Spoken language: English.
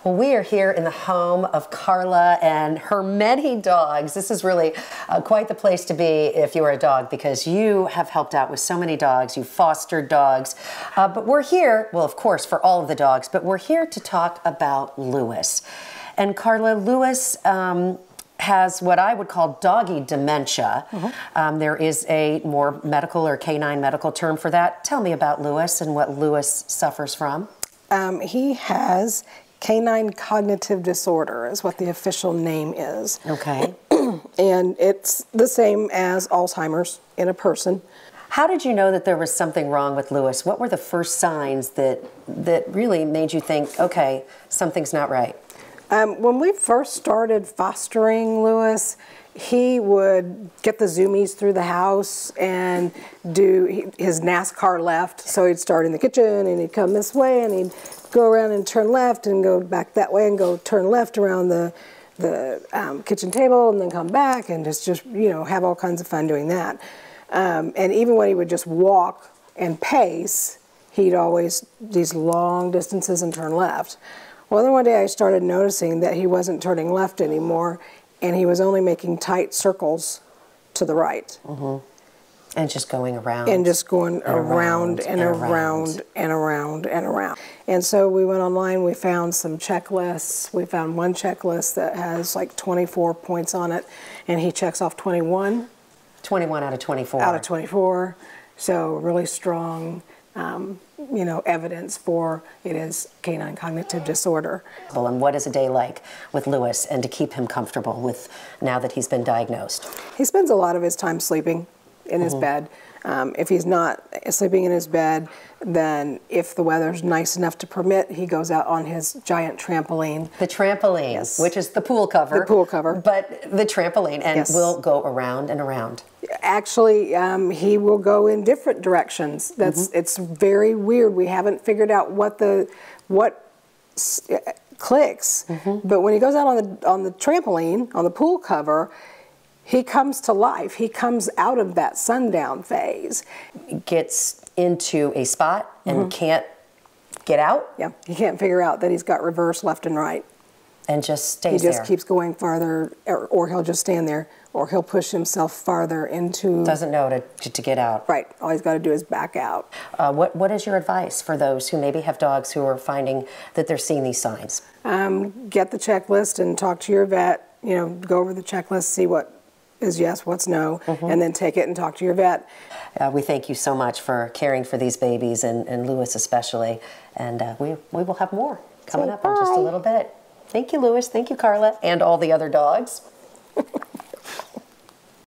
Well, we are here in the home of Karla and her many dogs. This is really quite the place to be if you are a dog, because you have helped out with so many dogs. You've fostered dogs. But we're here, well, of course, for all of the dogs, but we're here to talk about Lewis. And Karla, Lewis has what I would call doggy dementia. There is a more medical or canine medical term for that. Tell me about Lewis and what Lewis suffers from. He has canine cognitive disorder is what the official name is. Okay. And it's the same as Alzheimer's in a person. How did you know that there was something wrong with Lewis? What were the first signs that really made you think, okay, something's not right? When we first started fostering Lewis, he would get the zoomies through the house and do his NASCAR left. So he'd start in the kitchen and he'd come this way and he'd go around and turn left and go back that way and go turn left around the kitchen table and then come back and just you know, have all kinds of fun doing that. And even when he would just walk and pace, he'd always these long distances and turn left. Well, then one day I started noticing that he wasn't turning left anymore, and he was only making tight circles to the right. And just going around. And just going around and around and around and around. And so we went online, we found some checklists. We found one checklist that has like 24 points on it, and he checks off 21. 21 out of 24. Out of 24. So really strong, you know, evidence for it is canine cognitive disorder. And what is a day like with Lewis, and to keep him comfortable with now that he's been diagnosed? He spends a lot of his time sleeping in his bed. If he's not sleeping in his bed, then if the weather's nice enough to permit, he goes out on his giant trampoline. The trampoline, yes. Which is the pool cover. The pool cover. But the trampoline, and yes. will go around and around. Actually, he will go in different directions. That's it's very weird. We haven't figured out what clicks. But when he goes out on the trampoline, on the pool cover, he comes to life. He comes out of that sundown phase. Gets into a spot and can't get out? Yeah, he can't figure out that he's got reverse left and right. And just stays there. He there. just keeps going farther, or he'll just stand there, or he'll push himself farther into... Doesn't know to get out. Right. All he's got to do is back out. What is your advice for those who maybe have dogs who are finding that they're seeing these signs? Get the checklist and talk to your vet. You know, go over the checklist, see what is yes, what's no, and then take it and talk to your vet. We thank you so much for caring for these babies, and Lewis especially, and we will have more coming up in just a little bit. Thank you, Lewis. Thank you, Karla, and all the other dogs.